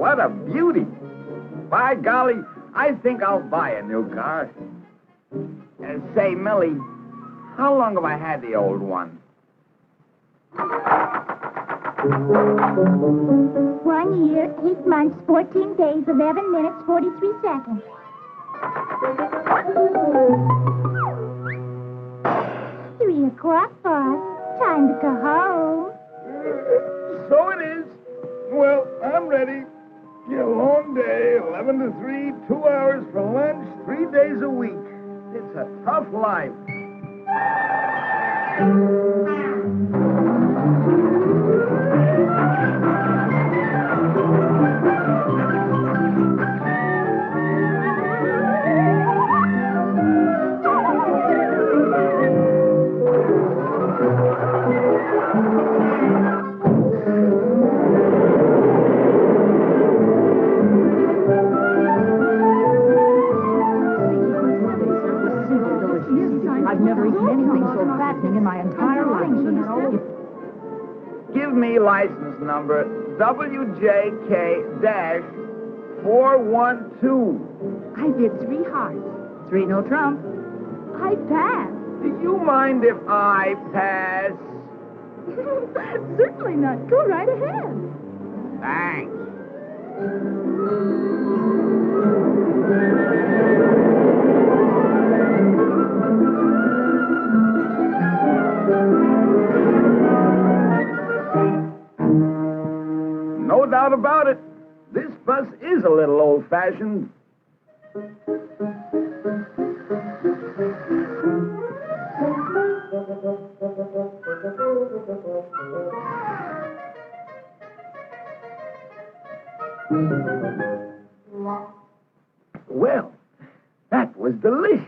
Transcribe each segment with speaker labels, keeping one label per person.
Speaker 1: what a beauty. By golly, I think I'll buy a new car. Say, Millie, how long have I had the old one?
Speaker 2: 1 year, 8 months, 14 days, 11 minutes, 43 seconds. 3 o'clock, boss. Time to go home.
Speaker 1: So it is. Well, I'm ready. A long day, 11 to 3, 2 hours for lunch, 3 days a week. It's a tough life.
Speaker 3: I've never eaten anything so fattening in my entire life.
Speaker 1: Give me license number WJK-412.
Speaker 3: I did 3 hearts. 3 no trump. I passed.
Speaker 1: Do you mind if I pass?
Speaker 3: Certainly not. Go right ahead.
Speaker 1: Thanks. No doubt about it. This bus is a little old-fashioned. Well, that was delicious.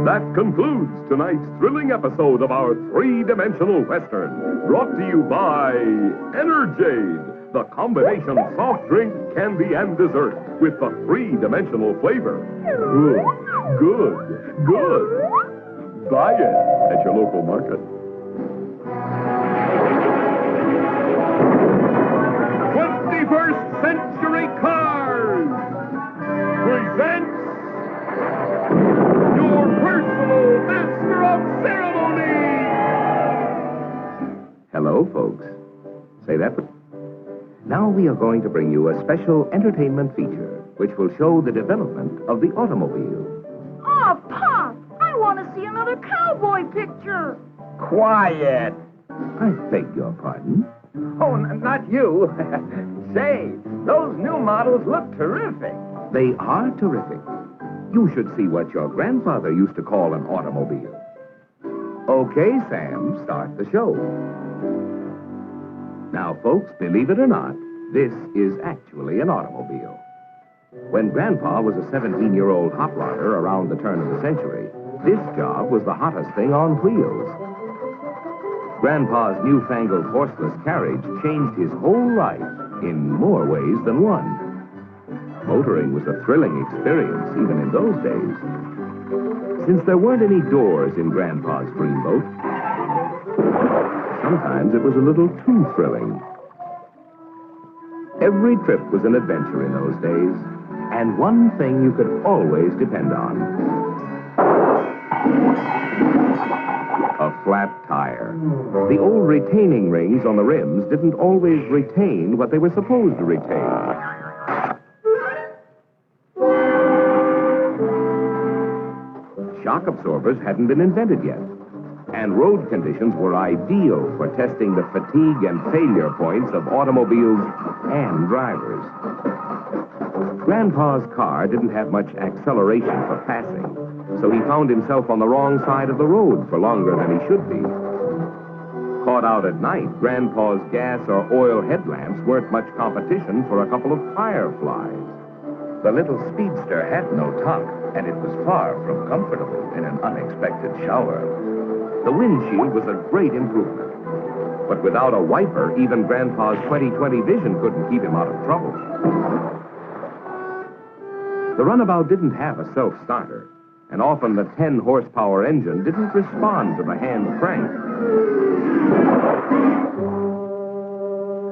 Speaker 4: That concludes tonight's thrilling episode of our three-dimensional Western, brought to you by Energade, the combination soft drink, candy, and dessert with the three-dimensional flavor. Good, good, good. Buy it at your local market. 21st Century Cars presents your personal master of ceremony.
Speaker 5: Hello, folks. Say that. Now we are going to bring you a special entertainment feature which will show the development of the automobile.
Speaker 3: Oh, Pop! I want to see another cowboy picture.
Speaker 1: Quiet.
Speaker 5: I beg your pardon?
Speaker 1: Oh, not you. Say, those new models look terrific.
Speaker 5: They are terrific. You should see what your grandfather used to call an automobile. Okay, Sam, start the show. Now, folks, believe it or not, this is actually an automobile. When Grandpa was a 17-year-old hot rodder around the turn of the century, this job was the hottest thing on wheels. Grandpa's newfangled horseless carriage changed his whole life in more ways than one. Motoring was a thrilling experience even in those days. Since there weren't any doors in Grandpa's dreamboat, sometimes it was a little too thrilling. Every trip was an adventure in those days, and one thing you could always depend on: a flat tire. The old retaining rings on the rims didn't always retain what they were supposed to retain. Shock absorbers hadn't been invented yet, and road conditions were ideal for testing the fatigue and failure points of automobiles and drivers. Grandpa's car didn't have much acceleration for passing, so he found himself on the wrong side of the road for longer than he should be. Caught out at night, Grandpa's gas or oil headlamps weren't much competition for a couple of fireflies. The little speedster had no top, and it was far from comfortable in an unexpected shower. The windshield was a great improvement. But without a wiper, even Grandpa's 20/20 vision couldn't keep him out of trouble. The runabout didn't have a self-starter, and often the 10-horsepower engine didn't respond to the hand crank.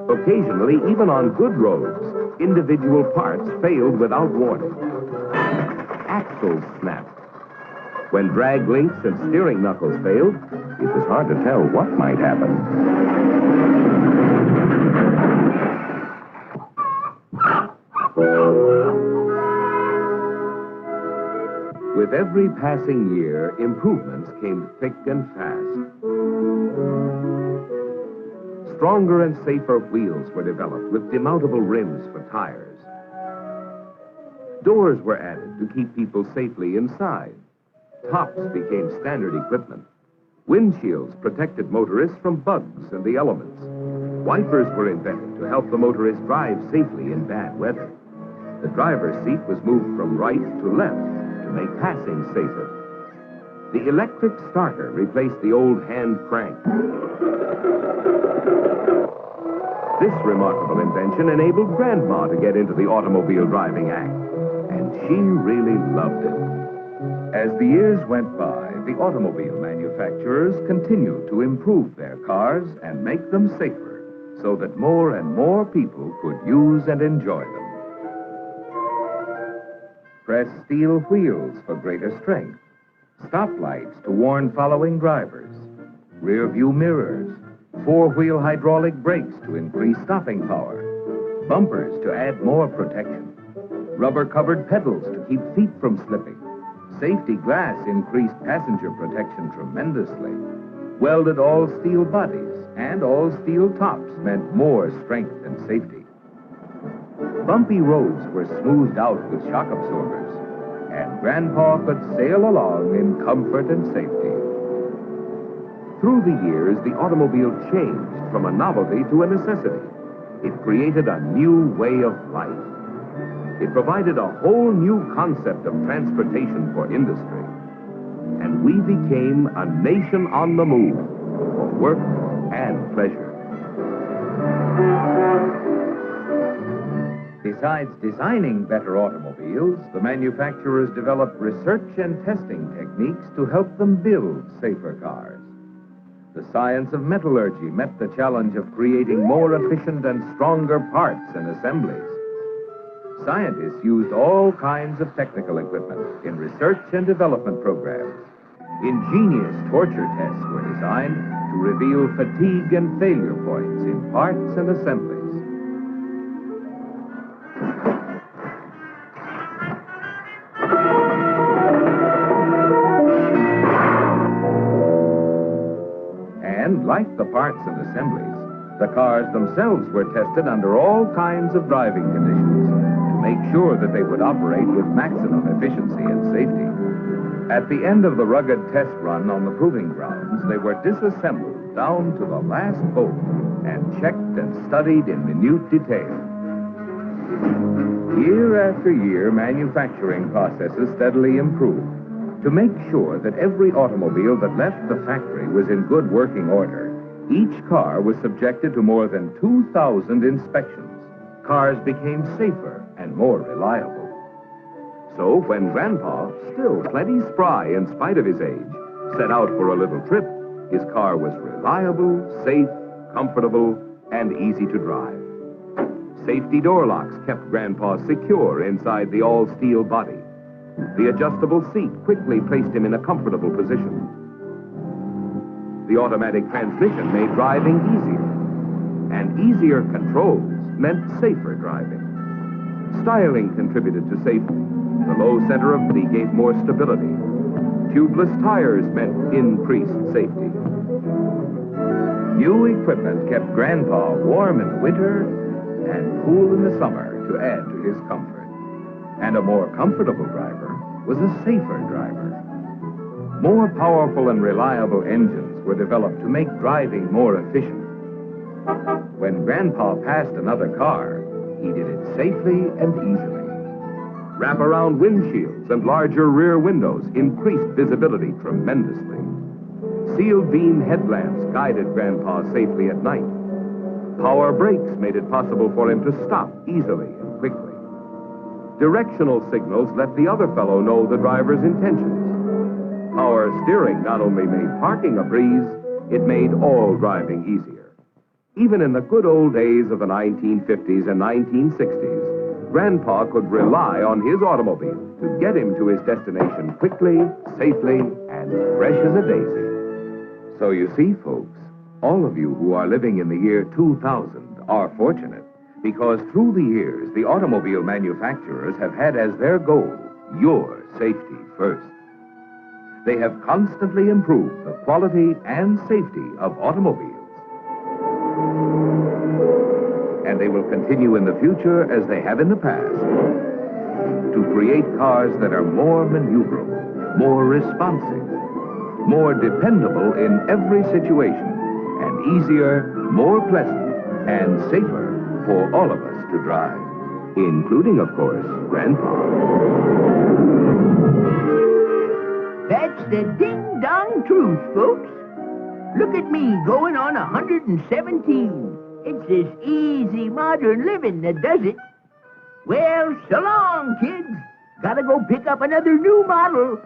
Speaker 5: Occasionally, even on good roads, individual parts failed without warning. Axles snapped. When drag links and steering knuckles failed, it was hard to tell what might happen. With every passing year, improvements came thick and fast. Stronger and safer wheels were developed with demountable rims for tires. Doors were added to keep people safely inside. Tops became standard equipment. Windshields protected motorists from bugs and the elements. Wipers were invented to help the motorist drive safely in bad weather. The driver's seat was moved from right to left to make passing safer. The electric starter replaced the old hand crank. This remarkable invention enabled Grandma to get into the automobile driving act, and she really loved it. As the years went by, the automobile manufacturers continued to improve their cars and make them safer, so that more and more people could use and enjoy them. Press steel wheels for greater strength, stoplights to warn following drivers, rear view mirrors, four-wheel hydraulic brakes to increase stopping power, bumpers to add more protection, rubber-covered pedals to keep feet from slipping. Safety glass increased passenger protection tremendously. Welded all-steel bodies and all-steel tops meant more strength and safety. Bumpy roads were smoothed out with shock absorbers, and Grandpa could sail along in comfort and safety. Through the years, the automobile changed from a novelty to a necessity. It created a new way of life. It provided a whole new concept of transportation for industry. And we became a nation on the move for work and pleasure. Besides designing better automobiles, the manufacturers developed research and testing techniques to help them build safer cars. The science of metallurgy met the challenge of creating more efficient and stronger parts and assemblies. Scientists used all kinds of technical equipment in research and development programs. Ingenious torture tests were designed to reveal fatigue and failure points in parts and assemblies. And like the parts and assemblies, the cars themselves were tested under all kinds of driving conditions to make sure that they would operate with maximum efficiency and safety. At the end of the rugged test run on the proving grounds, they were disassembled down to the last bolt and checked and studied in minute detail. Year after year, manufacturing processes steadily improved to make sure that every automobile that left the factory was in good working order. Each car was subjected to more than 2,000 inspections. Cars became safer and more reliable. So when Grandpa, still plenty spry in spite of his age, set out for a little trip, his car was reliable, safe, comfortable, and easy to drive. Safety door locks kept Grandpa secure inside the all-steel body. The adjustable seat quickly placed him in a comfortable position. The automatic transmission made driving easier, and easier controls meant safer driving. Styling contributed to safety. The low center of gravity gave more stability. Tubeless tires meant increased safety. New equipment kept Grandpa warm in the winter and cool in the summer to add to his comfort. And a more comfortable driver was a safer driver. More powerful and reliable engines were developed to make driving more efficient. When Grandpa passed another car, he did it safely and easily. Wrap-around windshields and larger rear windows increased visibility tremendously. Sealed beam headlamps guided Grandpa safely at night. Power brakes made it possible for him to stop easily and quickly. Directional signals let the other fellow know the driver's intentions. Power steering not only made parking a breeze, it made all driving easier. Even in the good old days of the 1950s and 1960s, Grandpa could rely on his automobile to get him to his destination quickly, safely, and fresh as a daisy. So you see, folks, all of you who are living in the year 2000 are fortunate, because through the years, the automobile manufacturers have had as their goal your safety first. They have constantly improved the quality and safety of automobiles. And they will continue in the future as they have in the past to create cars that are more maneuverable, more responsive, more dependable in every situation, and easier, more pleasant, and safer for all of us to drive, including, of course, Grandpa.
Speaker 6: That's the ding-dong truth, folks. Look at me going on 117. It's this easy modern living that does it. Well, so long, kids. Gotta go pick up another new model.